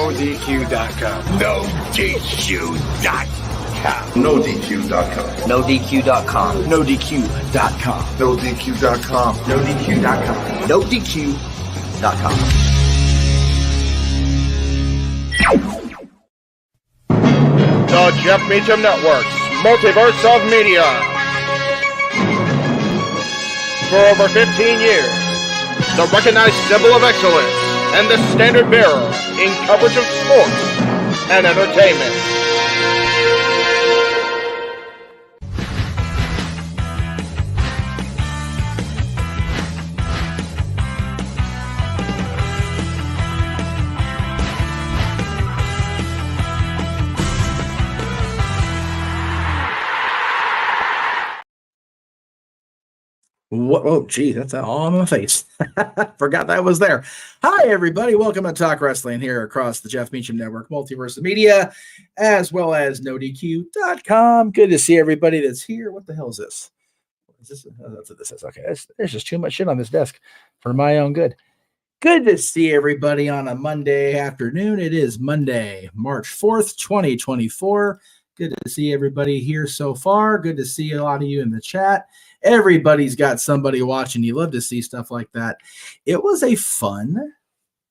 NoDQ.com. NoDQ.com. NoDQ.com. NoDQ.com. NoDQ.com. NoDQ.com. NoDQ.com. NoDQ.com. The Jeff Meacham Network's Multiverse of Media. For over 15 years, the recognized symbol of excellence and the standard bearer in coverage of sports and entertainment. What? Oh, gee, that's all on my face. Forgot that was there. Hi, everybody. Welcome to Talk Wrestling here across the Jeff Meacham Network, Multiverse of Media, as well as NoDQ.com. Good to see everybody that's here. What the hell is this? That's what this is. Okay, there's just too much shit on this desk for my own good. Good to see everybody on a Monday afternoon. It is Monday, March 4th, 2024. Good to see everybody here so far. Good to see a lot of you in the chat. Everybody's got somebody watching. You love to see stuff like that. It was a fun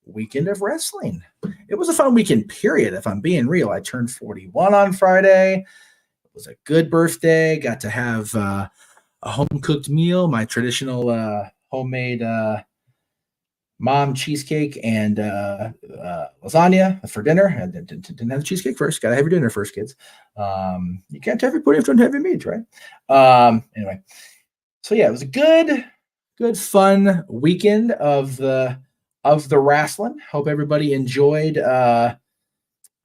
weekend of wrestling. It was a fun weekend, period, if I'm being real. I turned 41 on Friday. It was a good birthday. Got to have a home-cooked meal, my traditional homemade mom cheesecake and lasagna for dinner. I didn't have the cheesecake first. Got to have your dinner first, kids. You can't have your pudding if you don't have your meat, right? Anyway. So yeah, it was a good, fun weekend of the of the wrestling. Hope everybody enjoyed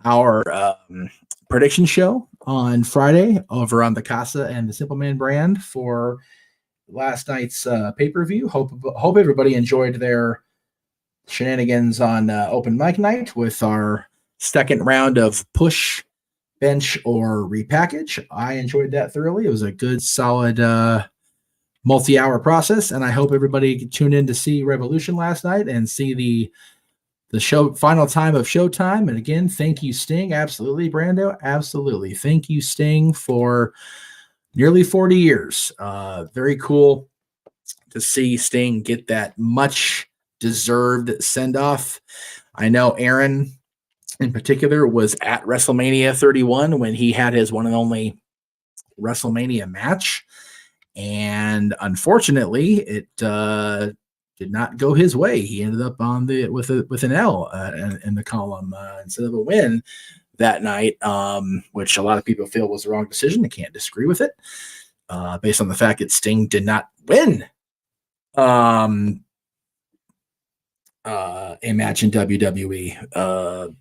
our prediction show on Friday over on the Casa and the Simple Man brand for last night's pay-per-view. Hope everybody enjoyed their shenanigans on open mic night with our second round of push, bench, or repackage. I enjoyed that thoroughly. It was a good, solid multi-hour process, and I hope everybody tuned in to see Revolution last night and see the show final time of Showtime. And again, thank you, Sting. Absolutely, Brando. Absolutely. Thank you, Sting, for nearly 40 years. Very cool to see Sting get that much deserved send-off. I know Aaron in particular was at WrestleMania 31 when he had his one and only WrestleMania match. And unfortunately, it did not go his way. He ended up on with an L in the column instead of a win that night, which a lot of people feel was the wrong decision. I can't disagree with it, based on the fact that Sting did not win a match in WWE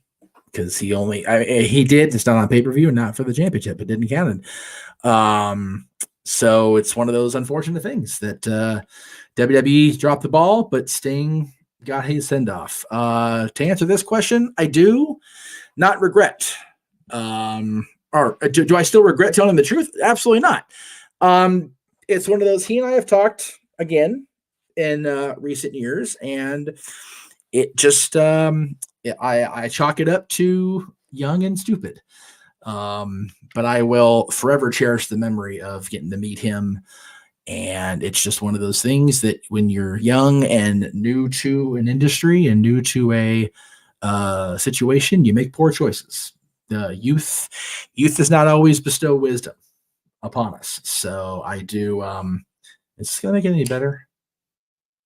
because he did. It's not on pay-per-view and not for the championship. It didn't count. So it's one of those unfortunate things that WWE dropped the ball, but Sting got his send-off. To answer this question, I do not regret. Or do I still regret telling him the truth? Absolutely not. It's one of those, he and I have talked again in recent years, and it just, I chalk it up to young and stupid. But I will forever cherish the memory of getting to meet him. And it's just one of those things that when you're young and new to an industry and new to a situation, you make poor choices. Youth does not always bestow wisdom upon us. So I do. Is this gonna make it any better?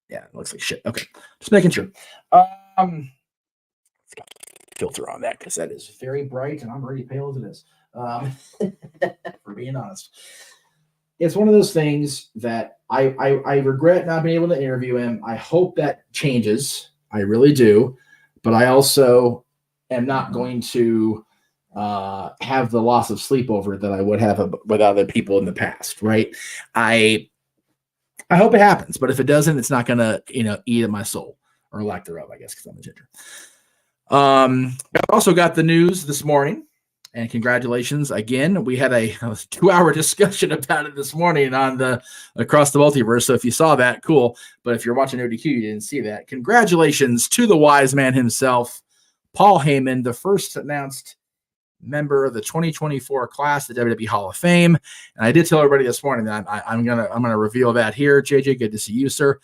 Yeah, it looks like shit. Okay, just making sure. Filter on that because that is very bright and I'm already pale as it is. For being honest, it's one of those things that I regret not being able to interview him. I hope that changes. I really do, but I also am not going to have the loss of sleep over it that I would have with other people in the past. Right? I hope it happens, but if it doesn't, it's not gonna eat at my soul or lack thereof. I guess because I'm a ginger. I also got the news this morning, and congratulations again. We had a 2-hour discussion about it this morning on the Across the Multiverse. So if you saw that, cool. But if you're watching ODQ, you didn't see that. Congratulations to the wise man himself, Paul Heyman, the first announced member of the 2024 class, the WWE Hall of Fame. And I did tell everybody this morning that I'm gonna reveal that here. JJ, good to see you, sir.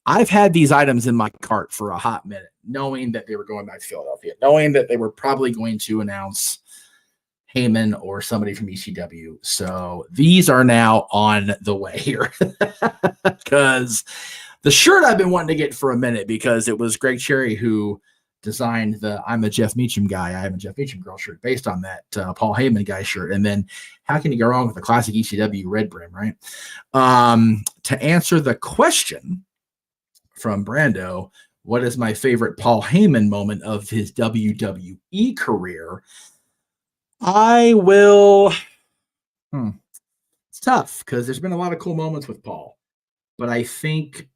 I've had these items in my cart for a hot minute, knowing that they were going back to Philadelphia, knowing that they were probably going to announce Heyman or somebody from ECW. So these are now on the way here because the shirt I've been wanting to get for a minute because it was Greg Cherry who designed the I'm a Jeff Meacham guy, I am a Jeff Meacham girl shirt based on that Paul Heyman guy shirt. And then how can you go wrong with the classic ECW red brim, right? To answer the question from Brando, what is my favorite Paul Heyman moment of his WWE career? I will. It's tough because there's been a lot of cool moments with Paul, but I think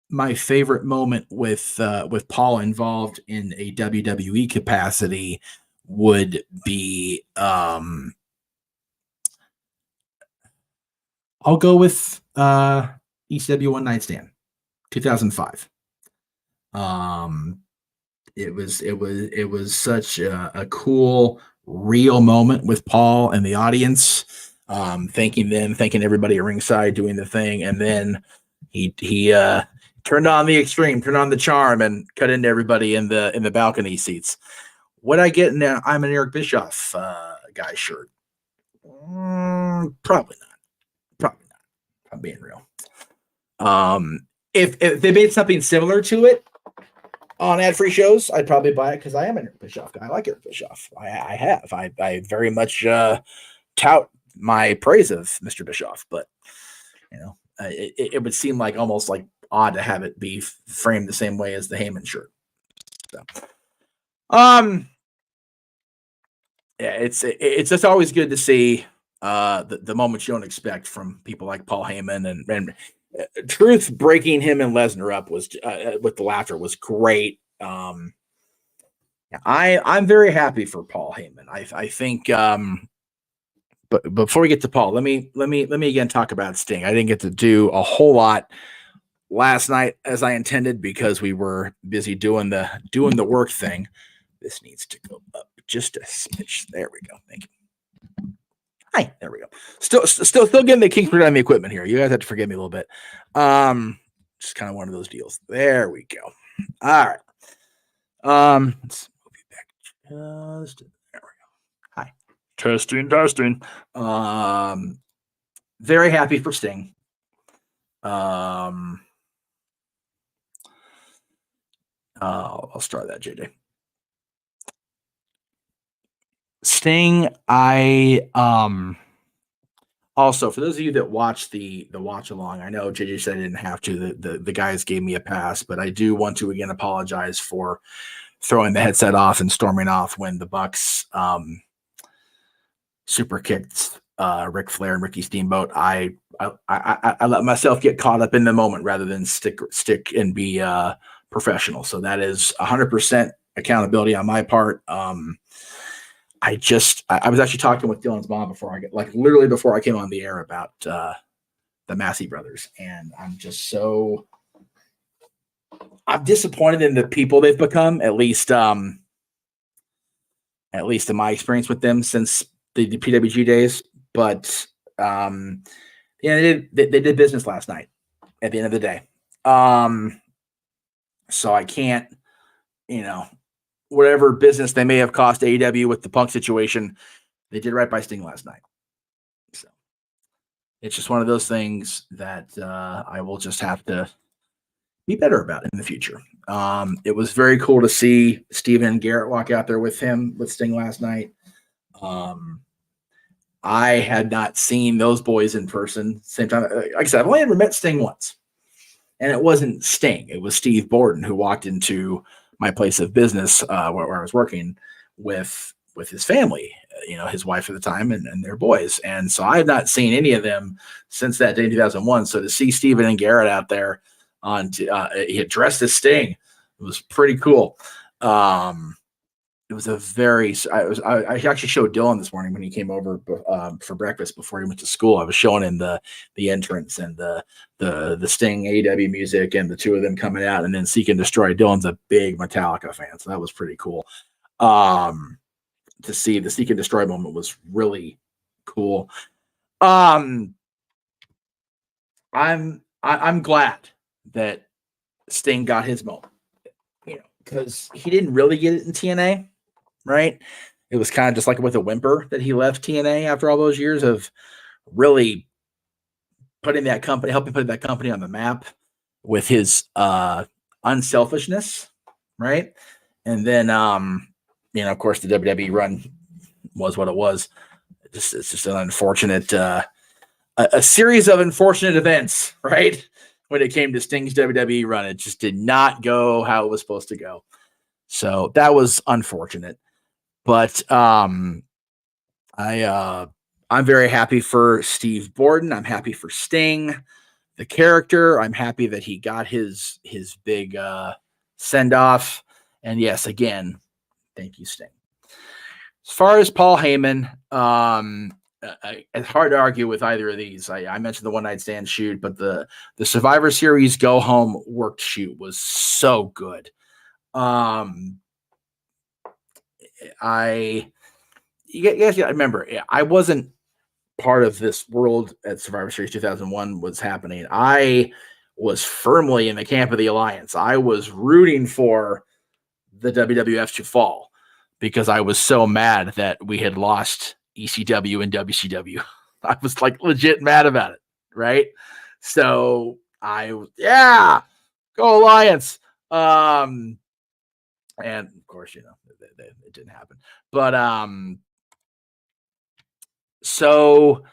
my favorite moment with Paul involved in a WWE capacity would be. I'll go with ECW One Night Stand. 2005. It was such a cool, real moment with Paul and the audience, thanking everybody at ringside, doing the thing, and then he turned on the extreme, turned on the charm, and cut into everybody in the balcony seats. Would I get now? I'm an Eric Bischoff guy shirt. Probably not. If I'm being real. If they made something similar to it on ad-free shows, I'd probably buy it because I am an Eric Bischoff guy. I like Eric Bischoff. I very much tout my praise of Mr. Bischoff, but it would seem like almost like odd to have it be framed the same way as the Heyman shirt. So, yeah, it's just always good to see the moments you don't expect from people like Paul Heyman and Truth breaking him and Lesnar up was with the laughter was great. I'm very happy for Paul Heyman. I think. But before we get to Paul, let me again talk about Sting. I didn't get to do a whole lot last night as I intended because we were busy doing the work thing. This needs to go up just a smidge. There we go. Thank you. Hi, there we go. Still getting the kinks on the equipment here. You guys have to forgive me a little bit. Just kind of one of those deals. There we go. All right. Let's move you back just there we go. Hi. Testing. Very happy for Sting. I'll start that, JJ. Sting, also for those of you that watch the watch along, I know JJ said I didn't have to. The guys gave me a pass, but I do want to again apologize for throwing the headset off and storming off when the Bucks super kicked Ric Flair and Ricky Steamboat. I let myself get caught up in the moment rather than stick and be professional. So that is 100% accountability on my part. I was actually talking with Dylan's mom before literally before I came on the air about the Massey brothers, and I'm disappointed in the people they've become. At least in my experience with them since the PWG days. But they did business last night. At the end of the day, so I can't, whatever business they may have cost AEW with the Punk situation, they did right by Sting last night. So it's just one of those things that I will just have to be better about in the future. It was very cool to see Steven Garrett walk out there with Sting last night. I had not seen those boys in person. Same time, like I said, I've only ever met Sting once, and it wasn't Sting. It was Steve Borden who walked into my place of business where I was working with his family, his wife at the time and their boys. And so I had not seen any of them since that day in 2001. So to see Steven and Garrett out there he had dressed as Sting, it was pretty cool. It was I actually showed Dylan this morning when he came over for breakfast before he went to school. I was showing him the entrance and the Sting AEW music and the two of them coming out and then Seek and Destroy. Dylan's a big Metallica fan, so that was pretty cool. To see the Seek and Destroy moment was really cool. I'm glad that Sting got his moment, because he didn't really get it in TNA. Right. It was kind of just like with a whimper that he left TNA after all those years of really helping put that company on the map with his unselfishness. Right. And then, of course, the WWE run was what it was. It's just an unfortunate, a series of unfortunate events, right? When it came to Sting's WWE run, it just did not go how it was supposed to go. So that was unfortunate. But I'm very happy for Steve Borden. I'm happy for Sting, the character. I'm happy that he got his big send off. And yes, again, thank you, Sting. As far as Paul Heyman, it's hard to argue with either of these. I mentioned the one night stand shoot, but the Survivor Series go home worked shoot was so good. I remember, I wasn't part of this world at Survivor Series 2001 was happening. I was firmly in the camp of the Alliance. I was rooting for the WWF to fall because I was so mad that we had lost ECW and WCW. I was legit mad about it. Right. So go Alliance. And of course, it didn't happen. But so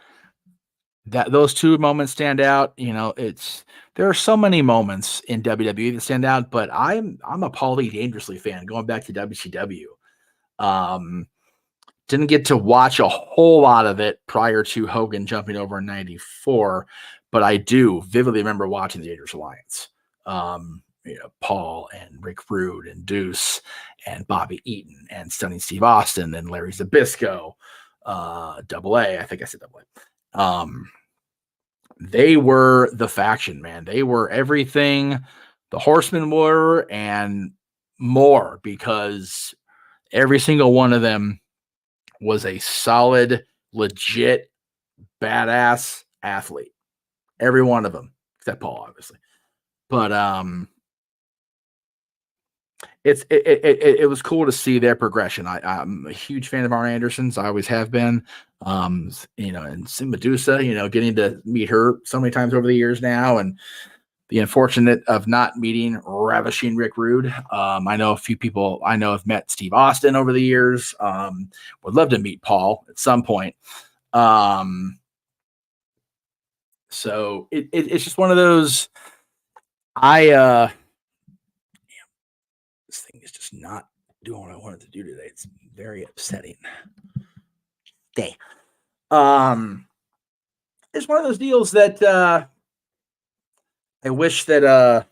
that those two moments stand out. There are so many moments in WWE that stand out, but I'm a Paulie Dangerously fan going back to WCW. Didn't get to watch a whole lot of it prior to Hogan jumping over in '94, but I do vividly remember watching the Dangerous Alliance. Paul and Rick Rude and Deuce and Bobby Eaton and Stunning Steve Austin and Larry Zbyszko, Double A. I think I said Double A. They were the faction, man. They were everything the Horsemen were and more, because every single one of them was a solid, legit, badass athlete. Every one of them, except Paul, obviously. But it was cool to see their progression. I'm a huge fan of Arn Anderson's. I always have been. And Sim Medusa, getting to meet her so many times over the years now, and the unfortunate of not meeting ravishing Rick Rude. I know a few people I know have met Steve Austin over the years. Would love to meet Paul at some point. So it's just one of those. This thing is just not doing what I wanted to do today. It's very upsetting. It's one of those deals that I wish I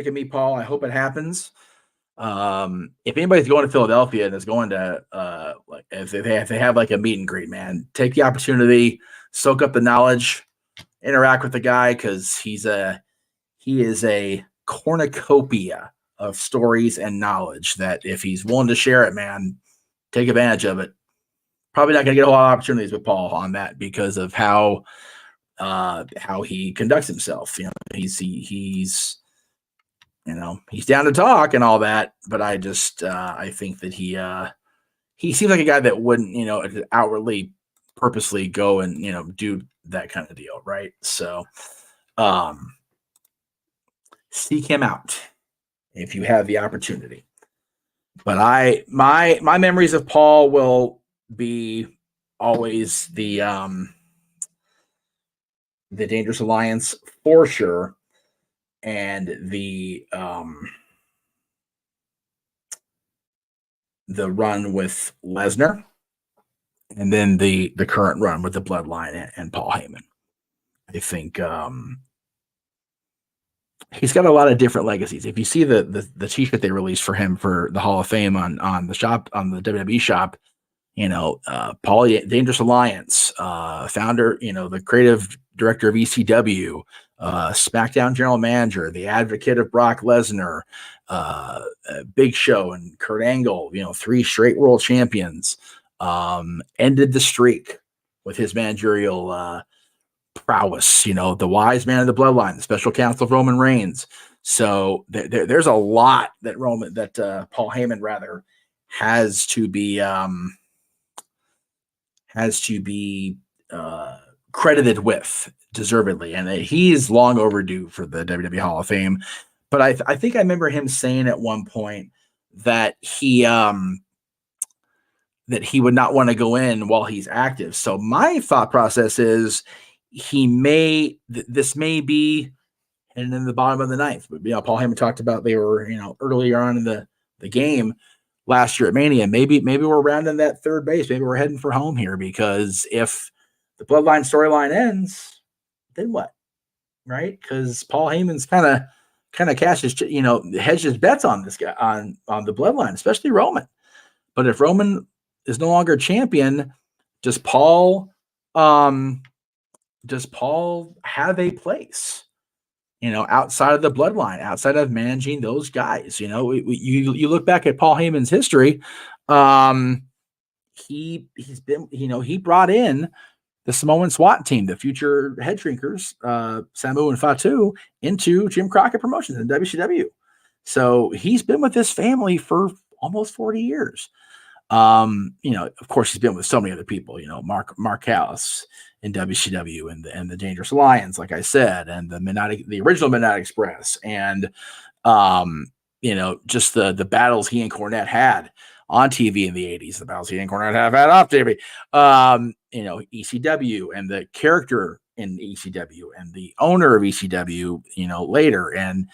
could meet Paul. I hope it happens. If anybody's going to Philadelphia and is going to if they have like a meet and greet, man, take the opportunity, soak up the knowledge, interact with the guy, because he is a cornucopia of stories and knowledge that if he's willing to share it, man, take advantage of it. Probably not going to get a lot of opportunities with Paul on that because of how he conducts himself. He's down to talk and all that, but I think that he seems like a guy that wouldn't, outwardly purposely go and, do that kind of deal. Right. So, seek him out if you have the opportunity. But my memories of Paul will be always the Dangerous Alliance for sure, and the run with Lesnar, and then the current run with the Bloodline and Paul Heyman. I think he's got a lot of different legacies. If you see the t-shirt they released for him for the Hall of Fame on the WWE shop, Paul Dangerous Alliance, founder, the creative director of ECW, SmackDown general manager, the advocate of Brock Lesnar, Big Show and Kurt Angle, 3 straight world champions, ended the streak with his managerial prowess, the wise man of the bloodline, the special counsel of Roman Reigns. So there's a lot that Paul Heyman rather has to be credited with deservedly, and he's long overdue for the WWE Hall of Fame. But I think I remember him saying at one point that he would not want to go in while he's active. So my thought process is this may be and in the bottom of the ninth. But Paul Heyman talked about they were earlier on in the game last year at Mania. Maybe we're rounding that third base. Maybe we're heading for home here, because if the Bloodline storyline ends, then what? Right? Because Paul Heyman's kind of hedged his bets on this guy on the Bloodline, especially Roman. But if Roman is no longer champion, does Paul have a place, outside of the Bloodline, outside of managing those guys? You look back at Paul Heyman's history. He's been, he brought in the Samoan SWAT team, the future head shrinkers, Samu and Fatu, into Jim Crockett Promotions in WCW. So he's been with this family for almost 40 years. Of course, he's been with so many other people, Mark Callis in WCW and the Dangerous Alliance, like I said, and the original Midnight Express, and just the battles he and Cornette had on TV in the 80s, the battles he and Cornette have had off TV. ECW and the character in ECW and the owner of ECW, later, and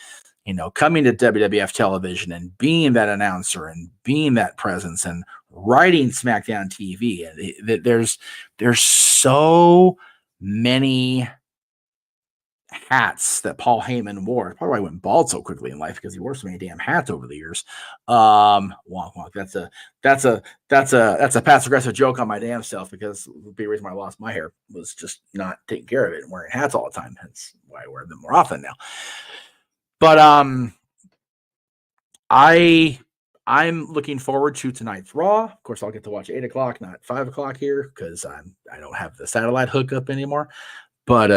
coming to WWF television and being that announcer and being that presence and writing SmackDown TV. And there's so many hats that Paul Heyman wore. Probably why he went bald so quickly in life, because he wore so many damn hats over the years. Wonk wonk. That's a passive aggressive joke on my damn self, because the reason why I lost my hair was just not taking care of it and wearing hats all the time. That's why I wear them more often now. But I'm looking forward to tonight's Raw. Of course, I'll get to watch 8 o'clock, not 5 o'clock here, because I don't have the satellite hookup anymore. But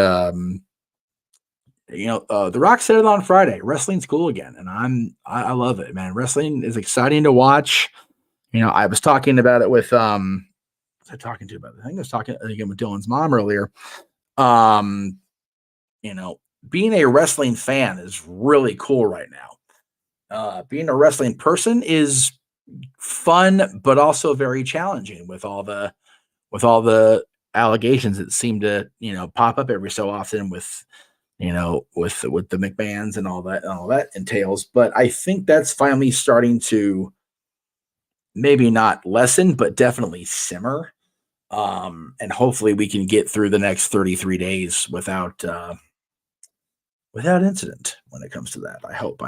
The Rock said it on Friday. Wrestling's cool again, and I love it, man. Wrestling is exciting to watch. I was talking about it with I think I was talking again with Dylan's mom earlier. Being a wrestling fan is really cool right now. Being a wrestling person is fun, but also very challenging with all the allegations that seem to pop up every so often with the McMahons and all that entails. But I think that's finally starting to maybe not lessen, but definitely simmer. And hopefully we can get through the next 33 days without incident when it comes to that. I hope.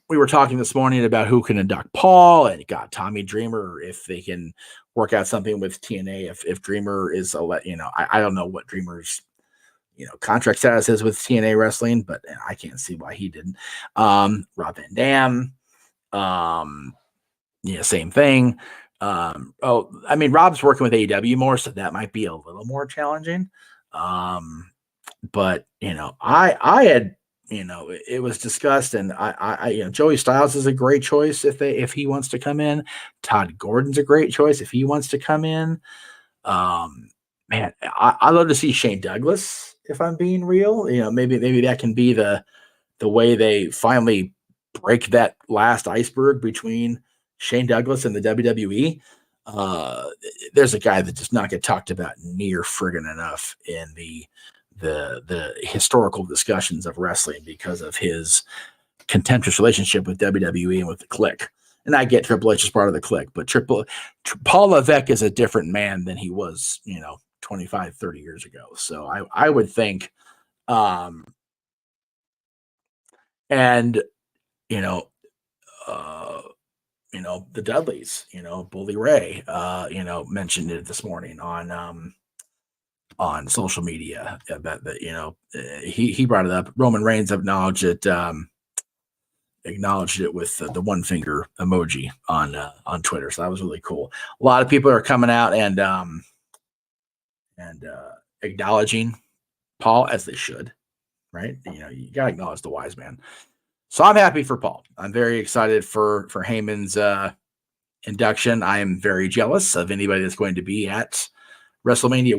We were talking this morning about who can induct Paul, and got Tommy Dreamer, if they can work out something with TNA. If Dreamer is I don't know what Dreamer's contract status is with TNA Wrestling, but I can't see why he didn't. Rob Van Dam, same thing. Rob's working with AEW more, so that might be a little more challenging. But I had, it was discussed, and I Joey Styles is a great choice if he wants to come in. Todd Gordon's a great choice if he wants to come in. Man, I love to see Shane Douglas, if I'm being real. Maybe that can be the way they finally break that last iceberg between Shane Douglas and the WWE. There's a guy that does not get talked about near friggin' enough in the historical discussions of wrestling because of his contentious relationship with WWE and with the Clique. And I get Triple H is part of the Clique, but Paul Levesque is a different man than he was, 25, 30 years ago. So I would think, the Dudleys, Bully Ray, mentioned it this morning on social media about that. He brought it up. Roman Reigns acknowledged it with the one finger emoji on Twitter. So that was really cool. A lot of people are coming out and acknowledging Paul, as they should, right? You gotta acknowledge the wise man. So I'm happy for Paul. I'm very excited for Heyman's induction. I am very jealous of anybody that's going to be at WrestleMania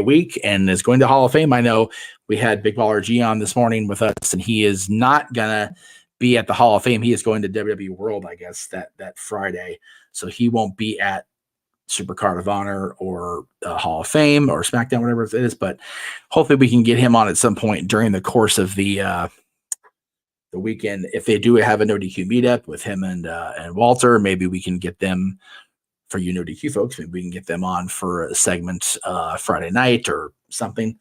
week, and is going to Hall of Fame. I know we had Big Baller G on this morning with us, and he is not gonna be at the Hall of Fame. He is going to WWE World, I guess, that Friday. So he won't be at Supercard of Honor or Hall of Fame or SmackDown, whatever it is. But hopefully we can get him on at some point during the course of the weekend. If they do have a No DQ meetup with him and Walter, maybe we can get them, for you No DQ folks, maybe we can get them on for a segment Friday night or something.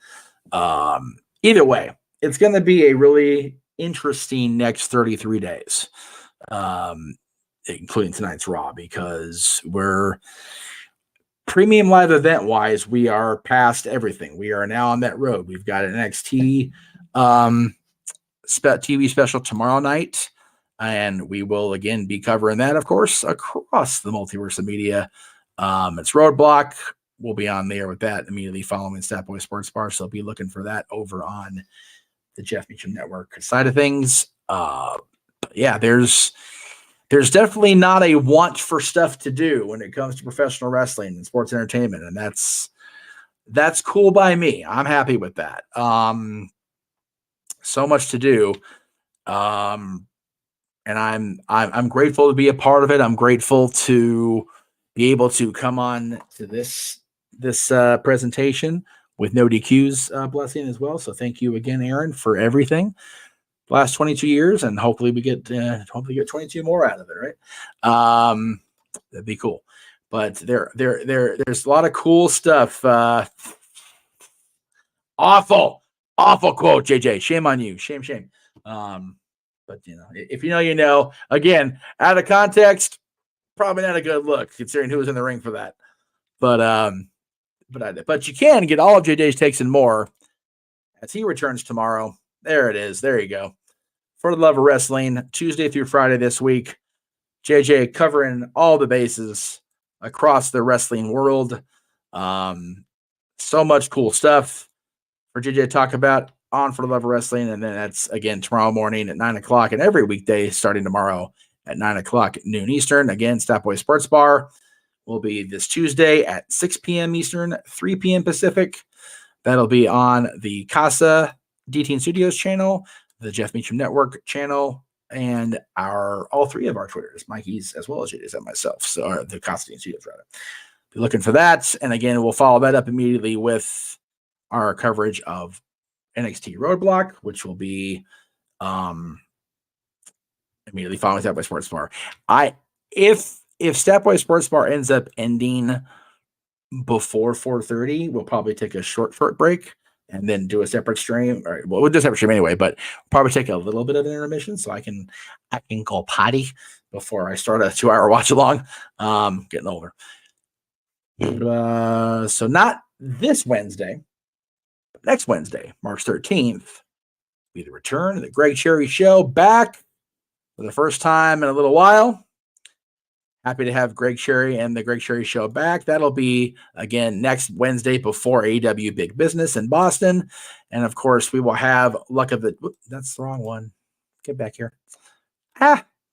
Either way, it's going to be a really interesting next 33 days, including tonight's Raw, because we're premium live event wise, we are past everything. We are now on that road. We've got an NXT TV special tomorrow night, and we will again be covering that, of course, across the multiverse of media. It's Roadblock. We'll be on there with that immediately following Stat Boy Sports Bar, so be looking for that over on the Jeff Meacham Network side of things. Yeah, there's definitely not a want for stuff to do when it comes to professional wrestling and sports entertainment, and that's cool by me. I'm happy with that. So much to do, and I'm grateful to be a part of it. I'm grateful to be able to come on to this presentation with no DQs blessing as well. So thank you again, Aaron, for everything. Last 22 years, and hopefully we get 22 more out of it, right? That'd be cool. But there's a lot of cool stuff. Awful quote, JJ. Shame on you. Shame. But if you know, you know. Again, out of context, probably not a good look considering who was in the ring for that. But you can get all of JJ's takes and more as he returns tomorrow. There it is. There you go. For the Love of Wrestling, Tuesday through Friday this week. JJ covering all the bases across the wrestling world. So much cool stuff for JJ to talk about on For the Love of Wrestling. And then that's, again, tomorrow morning at 9 o'clock and every weekday starting tomorrow at 9 o'clock noon Eastern. Again, Statboy Sports Bar will be this Tuesday at 6 p.m. Eastern, 3 p.m. Pacific. That'll be on the Casa D-Teen Studios channel, the Jeff Meacham Network channel, and all three of our Twitters, Mikey's as well as JJ's and myself. So the Casa D-Teen Studios, rather. Be looking for that. And again, we'll follow that up immediately with our coverage of NXT Roadblock, which will be immediately following Statboy Sports Bar. If Statboy Sports Bar ends up ending before 4:30, we'll probably take a short break and then do a separate stream. Or we'll do a separate stream anyway, but probably take a little bit of an intermission so I can go potty before I start a 2-hour watch along. Getting older. So not this Wednesday, but next Wednesday, March 13th, be the return of the Greg Cherry Show, back for the first time in a little while. Happy to have Greg Cherry and the Greg Cherry Show back. That'll be, again, next Wednesday before AEW Big Business in Boston. And, of course, we will have Luck of the... That's the wrong one. Get back here.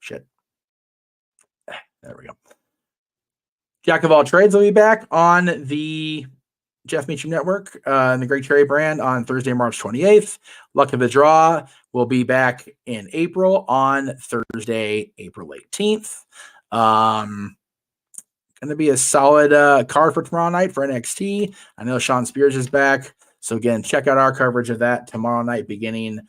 Shit. There we go. Jack of All Trades will be back on the Jeff Meacham Network and the Greg Cherry brand on Thursday, March 28th. Luck of the Draw will be back in April on Thursday, April 18th. Going to be a solid card for tomorrow night for NXT. I know Sean Spears is back. So, again, check out our coverage of that tomorrow night beginning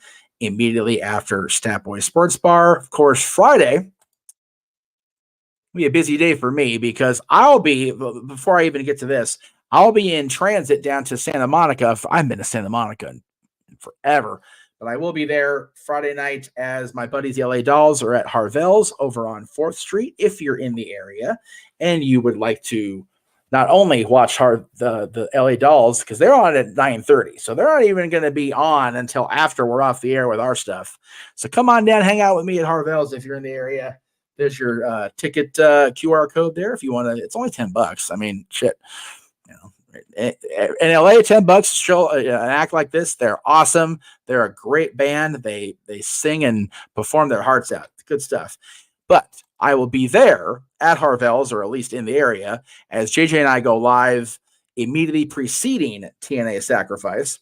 immediately after Statboy Sports Bar. Of course, Friday will be a busy day for me because I'll be, before I even get to this, I'll be in transit down to Santa Monica. I haven't been to Santa Monica in forever. But I will be there Friday night as my buddies, the LA Dolls, are at Harvell's over on 4th Street. If you're in the area and you would like to not only watch the LA Dolls, because they're on at 9:30. So they're not even going to be on until after we're off the air with our stuff. So come on down, hang out with me at Harvell's if you're in the area. There's your ticket QR code there if you want to. It's only $10. I mean, shit. In LA, $10 to show an act like this. They're awesome. They're a great band. They sing and perform their hearts out. Good stuff. But I will be there at Harvell's, or at least in the area, as JJ and I go live immediately preceding TNA Sacrifice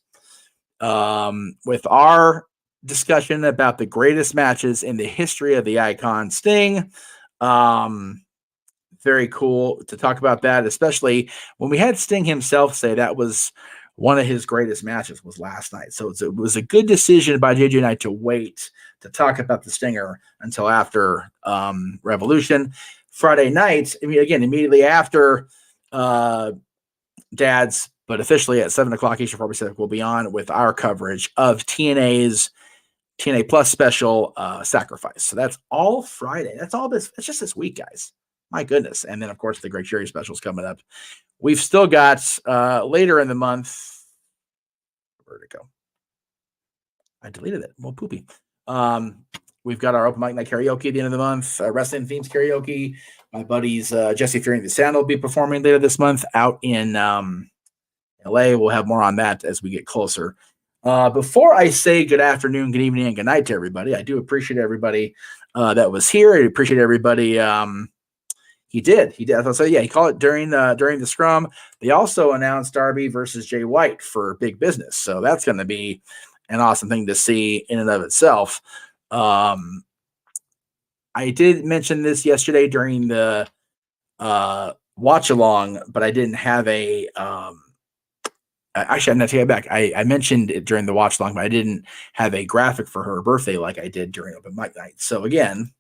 with our discussion about the greatest matches in the history of the Icon Sting. Very cool to talk about that, especially when we had Sting himself say that was one of his greatest matches was last night. So it was a good decision by JJ and I to wait to talk about the Stinger until after Revolution. Friday night, again, immediately after Dad's, but officially at 7 o'clock Eastern Pacific, we'll be on with our coverage of TNA's TNA Plus special Sacrifice. So that's all Friday. That's all this. It's just this week, guys. My goodness. And then, of course, the Greg Cherry special is coming up. We've still got later in the month. Where'd it go? I deleted it. Well, poopy. We've got our open mic night karaoke at the end of the month, wrestling themes karaoke. My buddies, Jesse Fury and the Sound will be performing later this month out in LA. We'll have more on that as we get closer. Before I say good afternoon, good evening, and good night to everybody, I do appreciate everybody that was here. I appreciate everybody. He did. So yeah, he called it during the scrum. They also announced Darby versus Jay White for Big Business. So that's going to be an awesome thing to see in and of itself. I did mention this yesterday during the watch along, but I didn't have a actually, I'm not taking it back. I mentioned it during the watch along, but I didn't have a graphic for her birthday like I did during open mic night. So again,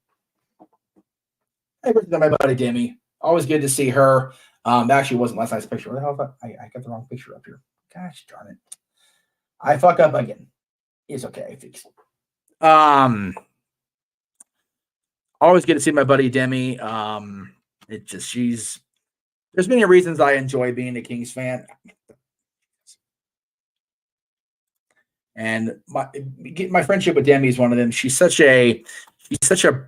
hey, birthday to my buddy Demi. Always good to see her. That actually wasn't last night's picture. What the hell? I got the wrong picture up here. Gosh darn it. I fuck up again. It's okay. Always good to see my buddy Demi. There's many reasons I enjoy being a Kings fan. And my friendship with Demi is one of them. She's such a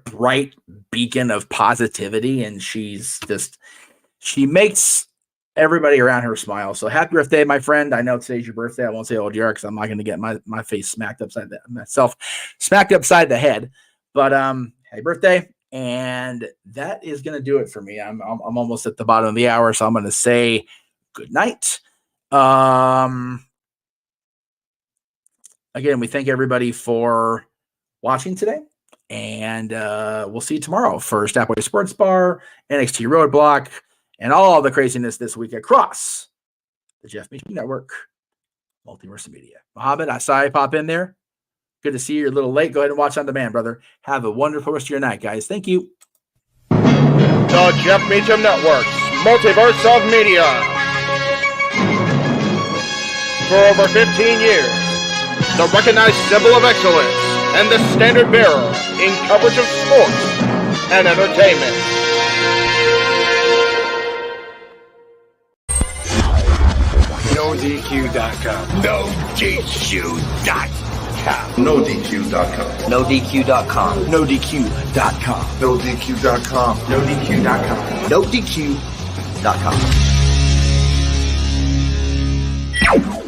bright beacon of positivity, and she makes everybody around her smile. So happy birthday, my friend. I know today's your birthday. I won't say old year because I'm not going to get my face smacked upside the head. But happy birthday. And that is going to do it for me. I'm almost at the bottom of the hour, so I'm going to say good night. Again, we thank everybody for watching today, and we'll see you tomorrow for Snapway Sports Bar, NXT Roadblock, and all the craziness this week across the Jeff Meacham Network, Multiverse Media. Mohammed, I saw you pop in there. Good to see you. You're a little late. Go ahead and watch on demand, brother. Have a wonderful rest of your night, guys. Thank you. The Jeff Meacham Network's Multiverse of Media. For over 15 years, the recognized symbol of excellence and the standard bearer in coverage of sports and entertainment. NoDQ.com. NoDQ.com. NoDQ.com. NoDQ.com. NoDQ.com. NoDQ.com. NoDQ.com. NoDQ.com.